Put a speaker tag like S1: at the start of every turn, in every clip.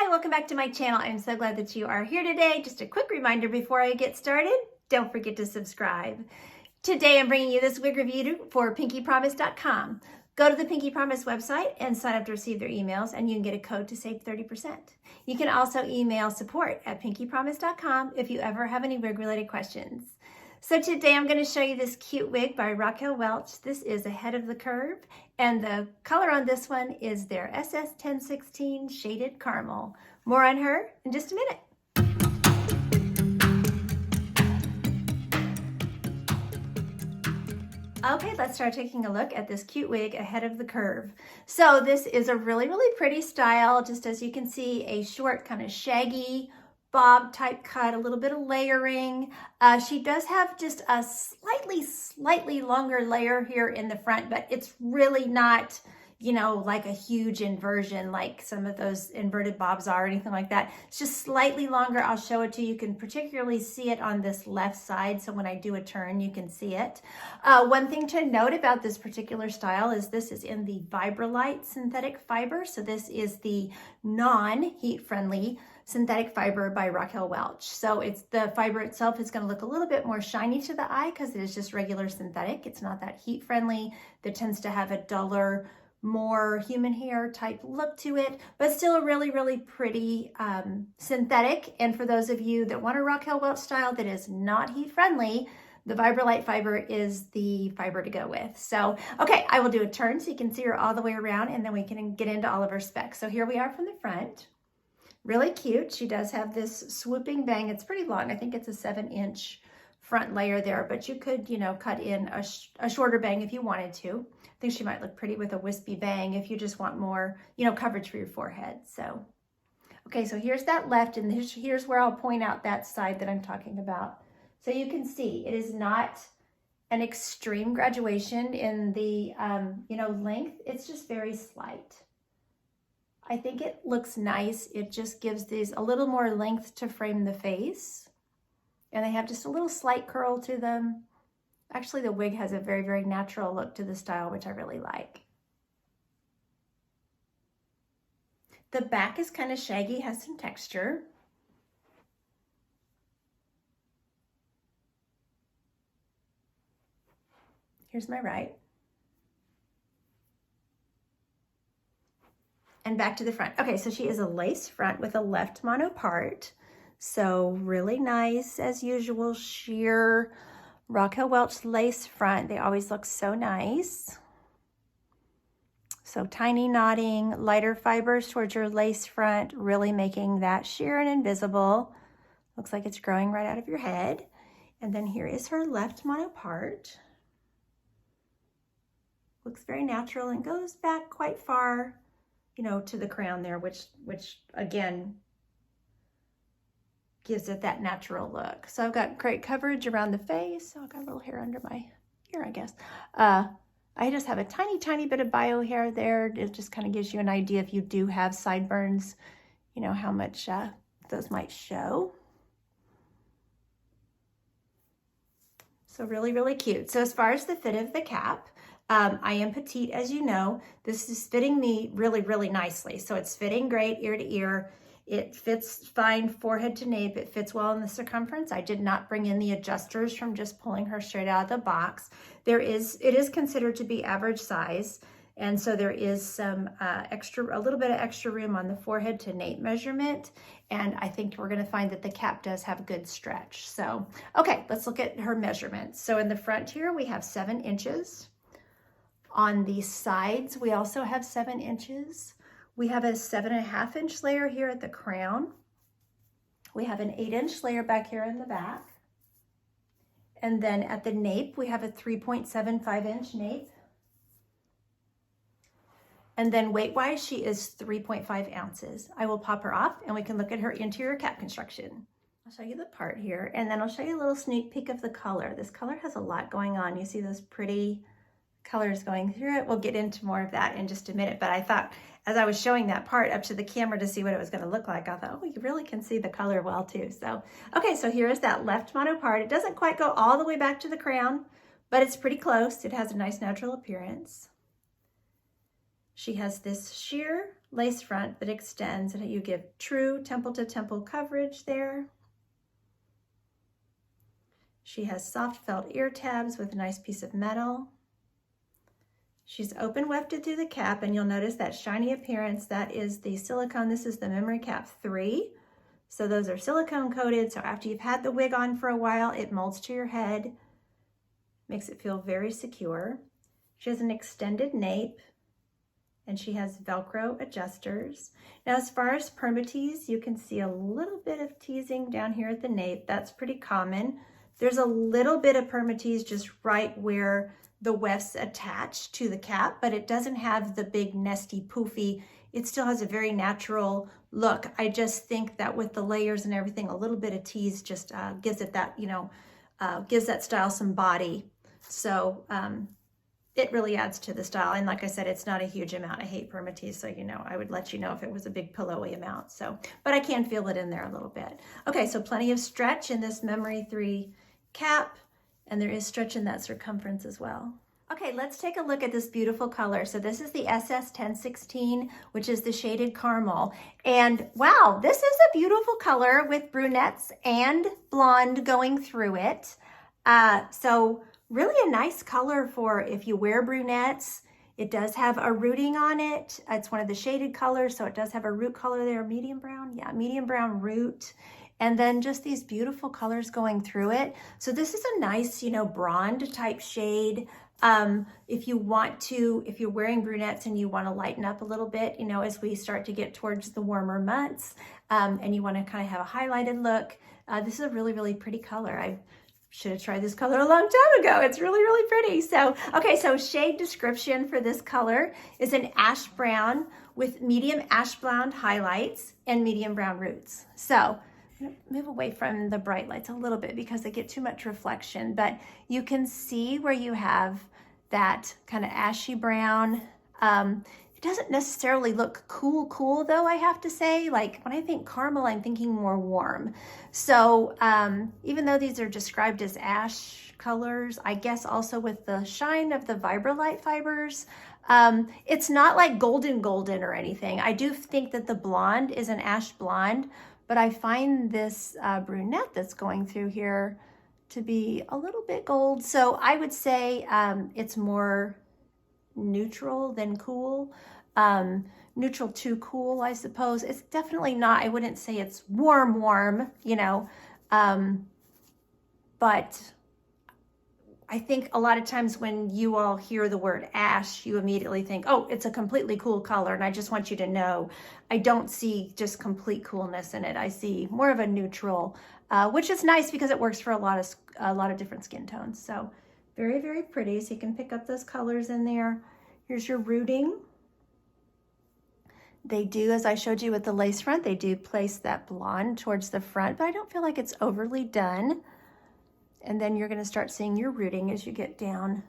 S1: Hi, welcome back to my channel. I'm so glad that you are here today. Just a quick reminder before I get started, don't forget to subscribe. Today I'm bringing you this wig review for pinkypromise.com. Go to the Pinky Promise website and sign up to receive their emails, and you can get a code to save 30%. You can also email support@pinkypromise.com if you ever have any wig related questions. So today I'm going to show you this cute wig by Raquel Welch. This is Ahead of the Curve, and the color on this one is their SS1016 Shaded Caramel. More on her in just a minute. Okay, let's start taking a look at this cute wig, Ahead of the Curve. So this is a really, really pretty style. Just as you can see, a short kind of shaggy bob type cut, a little bit of layering. She does have just a slightly longer layer here in the front, but it's really not, you know, like a huge inversion like some of those inverted bobs are or anything like that. It's just slightly longer. I'll show it to you. You can particularly see it on this left side. So when I do a turn, you can see it. One thing to note about this particular style is this is in the Vibrolite synthetic fiber. So this is the non-heat friendly synthetic fiber by Raquel Welch. So it's the fiber itself is going to look a little bit more shiny to the eye because it is just regular synthetic. It's not that heat friendly. That tends to have a duller, more human hair type look to it, but still a really, really pretty synthetic. And for those of you that want a Raquel Welch style that is not heat friendly, the Vibrolite fiber is the fiber to go with. So, okay, I will do a turn so you can see her all the way around, and then we can get into all of her specs. So here we are from the front. Really cute. She does have this swooping bang. It's pretty long. I think it's a 7-inch front layer there, but you could, you know, cut in a shorter bang if you wanted to. I think she might look pretty with a wispy bang if you just want more, you know, coverage for your forehead. So, okay, so here's that left, and here's where I'll point out that side that I'm talking about. So you can see it is not an extreme graduation in the, you know, length. It's just very slight. I think it looks nice. It just gives these a little more length to frame the face. And they have just a little slight curl to them. Actually, the wig has a very, very natural look to the style, which I really like. The back is kind of shaggy, has some texture. Here's my right. And back to the front. Okay, so she is a lace front with a left mono part. So really nice, as usual, sheer Raquel Welch lace front. They always look so nice. So tiny knotting, lighter fibers towards your lace front, really making that sheer and invisible. Looks like it's growing right out of your head. And then here is her left mono part. Looks very natural and goes back quite far, you know, to the crown there, which again, gives it that natural look. So I've got great coverage around the face. So I've got a little hair under my ear, I guess. I just have a tiny bit of bio hair there. It just kind of gives you an idea if you do have sideburns, you know, how much those might show. So really, really cute. So as far as the fit of the cap, I am petite, as you know. This is fitting me really, really nicely. So it's fitting great ear to ear. It fits fine forehead to nape. It fits well in the circumference. I did not bring in the adjusters from just pulling her straight out of the box. It is considered to be average size. And so there is some a little bit of extra room on the forehead to nape measurement. And I think we're gonna find that the cap does have a good stretch. So, okay, let's look at her measurements. So in the front here, we have 7 inches. On the sides, we also have 7 inches. We have a 7.5 inch layer here at the crown. We have an 8-inch layer back here in the back. And then at the nape, we have a 3.75 inch nape. And then weight-wise, she is 3.5 ounces. I will pop her off and we can look at her interior cap construction. I'll show you the part here, and then I'll show you a little sneak peek of the color. This color has a lot going on. You see those pretty colors going through it. We'll get into more of that in just a minute, but I thought as I was showing that part up to the camera to see what it was going to look like, I thought, oh, you really can see the color well too. So, okay, so here is that left mono part. It doesn't quite go all the way back to the crown, but it's pretty close. It has a nice natural appearance. She has this sheer lace front that extends, and you give true temple to temple coverage there. She has soft felt ear tabs with a nice piece of metal. She's open wefted through the cap, and you'll notice that shiny appearance. That is the silicone. This is the memory cap 3. So those are silicone coated. So after you've had the wig on for a while, it molds to your head, makes it feel very secure. She has an extended nape, and she has Velcro adjusters. Now, as far as permatease, you can see a little bit of teasing down here at the nape. That's pretty common. There's a little bit of permatease just right where the wefts attach to the cap, but it doesn't have the big nesty poofy. It still has a very natural look. I just think that with the layers and everything, a little bit of tease just gives it that, gives that style some body. So it really adds to the style. And like I said, it's not a huge amount. I hate permatease, so I would let you know if it was a big pillowy amount. So, but I can feel it in there a little bit. Okay, so plenty of stretch in this Memory 3 cap, and there is stretch in that circumference as well. Okay, let's take a look at this beautiful color. So this is the SS1016, which is the shaded caramel. And wow, this is a beautiful color with brunettes and blonde going through it. So really a nice color for if you wear brunettes. It does have a rooting on it. It's one of the shaded colors, so it does have a root color there, medium brown. Yeah, medium brown root. And then just these beautiful colors going through it. So this is a nice, blonde type shade. If you're wearing brunettes and you want to lighten up a little bit, as we start to get towards the warmer months, and you want to kind of have a highlighted look, this is a really, really pretty color. I should have tried this color a long time ago. It's really, really pretty. So, okay, so shade description for this color is an ash brown with medium ash blonde highlights and medium brown roots. So, I'm gonna move away from the bright lights a little bit because they get too much reflection, but you can see where you have that kind of ashy brown. It doesn't necessarily look cool though, I have to say. Like when I think caramel, I'm thinking more warm. So even though these are described as ash colors, I guess also with the shine of the Vibralight fibers, it's not like golden or anything. I do think that the blonde is an ash blonde, but I find this brunette that's going through here to be a little bit gold. So I would say it's more neutral than cool. Neutral to cool, I suppose. It's definitely not, I wouldn't say it's warm, but I think a lot of times when you all hear the word ash, you immediately think, oh, it's a completely cool color. And I just want you to know, I don't see just complete coolness in it. I see more of a neutral, which is nice because it works for a lot of different skin tones. So very, very pretty. So you can pick up those colors in there. Here's your rooting. They do, as I showed you with the lace front, they do place that blonde towards the front, but I don't feel like it's overly done. And then you're going to start seeing your rooting as you get down,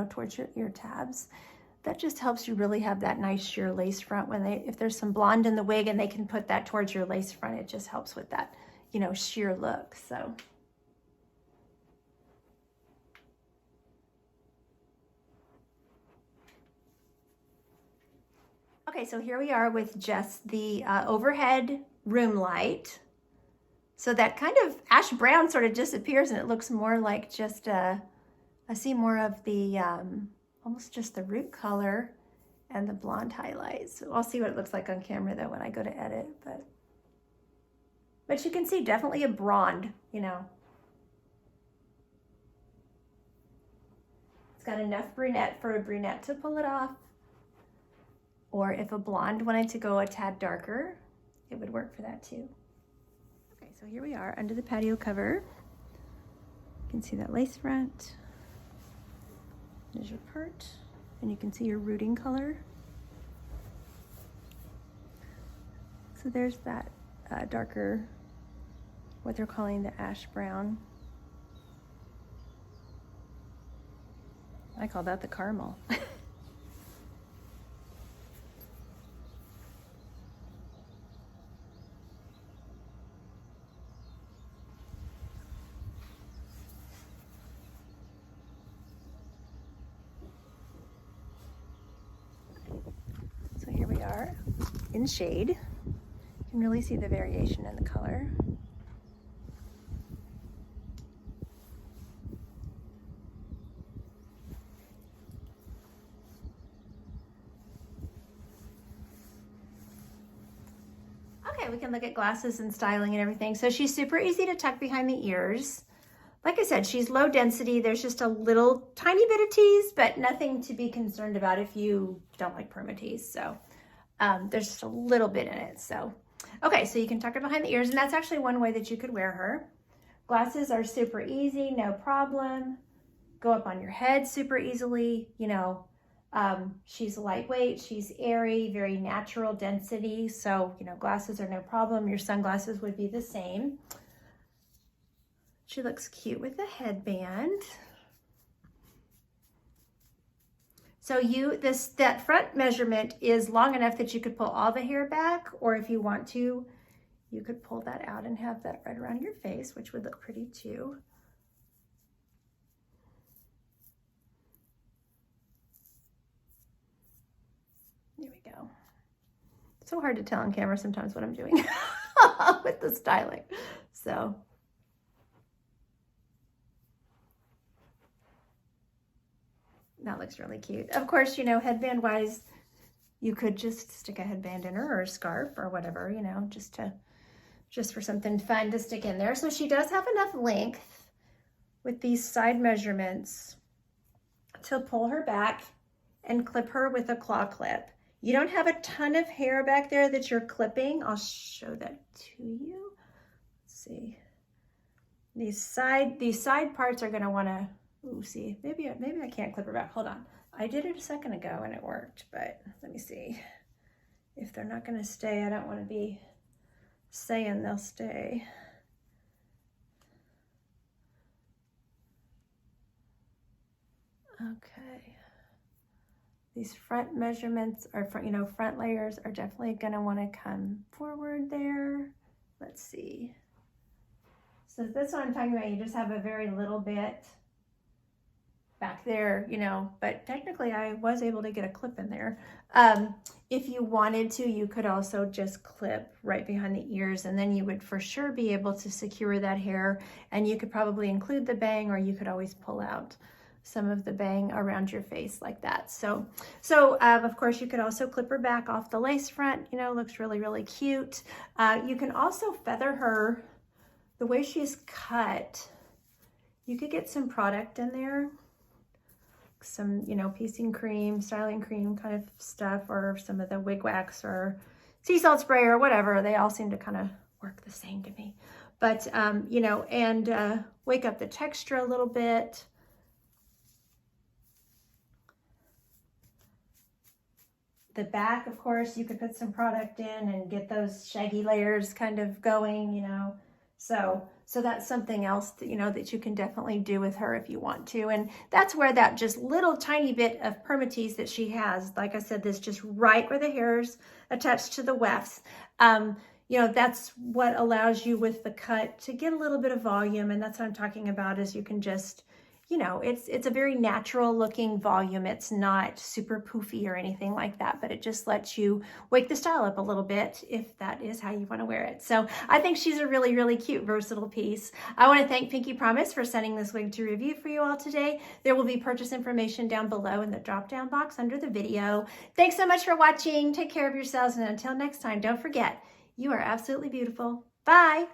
S1: towards your ear tabs. That just helps you really have that nice sheer lace front if there's some blonde in the wig and they can put that towards your lace front, it just helps with that, sheer look. So. Okay, so here we are with just the overhead room light. So that kind of ash brown sort of disappears and it looks more like just, I see more of the, almost just the root color and the blonde highlights. So I'll see what it looks like on camera though when I go to edit, but you can see definitely a blonde, It's got enough brunette for a brunette to pull it off. Or if a blonde wanted to go a tad darker, it would work for that too. Okay, so here we are under the patio cover. You can see that lace front. There's your part, and you can see your rooting color. So there's that darker, what they're calling the ash brown. I call that the caramel. So here we are in shade. You can really see the variation in the color. Okay, we can look at glasses and styling and everything. So she's super easy to tuck behind the ears. Like I said, she's low density. There's just a little tiny bit of tease, but nothing to be concerned about if you don't like perma tease. So there's just a little bit in it. So, okay, so you can tuck her behind the ears, and that's actually one way that you could wear her. Glasses are super easy, no problem. Go up on your head super easily, you know. She's lightweight, she's airy, very natural density. So, you know, glasses are no problem. Your sunglasses would be the same. She looks cute with a headband. So that front measurement is long enough that you could pull all the hair back, or if you want to, you could pull that out and have that right around your face, which would look pretty too. There we go. It's so hard to tell on camera sometimes what I'm doing with the styling. So. That looks really cute. Of course, you know, headband wise, you could just stick a headband in her or a scarf or whatever, you know, just for something fun to stick in there. So she does have enough length with these side measurements to pull her back and clip her with a claw clip. You don't have a ton of hair back there that you're clipping. I'll show that to you. Let's see. These side parts are going to want to, ooh, see, maybe I can't clip her back. Hold on. I did it a second ago and it worked, but let me see. If they're not going to stay, I don't want to be saying they'll stay. Okay. These front measurements are, front layers are definitely going to want to come forward there. Let's see. So this one I'm talking about, you just have a very little bit back there, you know, but technically I was able to get a clip in there. If you wanted to, you could also just clip right behind the ears, and then you would for sure be able to secure that hair, and you could probably include the bang, or you could always pull out some of the bang around your face like that. So of course you could also clip her back off the lace front, you know, looks really, really cute. You can also feather her the way she's cut. You could get some product in there, some, you know, piecing cream, styling cream kind of stuff, or some of the wig wax or sea salt spray or whatever. They all seem to kind of work the same to me. But, you know, and wake up the texture a little bit. The back, of course, you could put some product in and get those shaggy layers kind of going, you know. So that's something else that, you know, that you can definitely do with her if you want to. And that's where that just little tiny bit of permatease that she has, like I said, this just right where the hair's attached to the wefts. You know, that's what allows you with the cut to get a little bit of volume. And that's what I'm talking about, is you can just, you know, it's a very natural looking volume. It's not super poofy or anything like that, but it just lets you wake the style up a little bit if that is how you want to wear it. So I think she's a really, really cute, versatile piece. I want to thank Pinky Promise for sending this wig to review for you all today. There will be purchase information down below in the drop-down box under the video. Thanks so much for watching. Take care of yourselves, and until next time, don't forget, you are absolutely beautiful. Bye.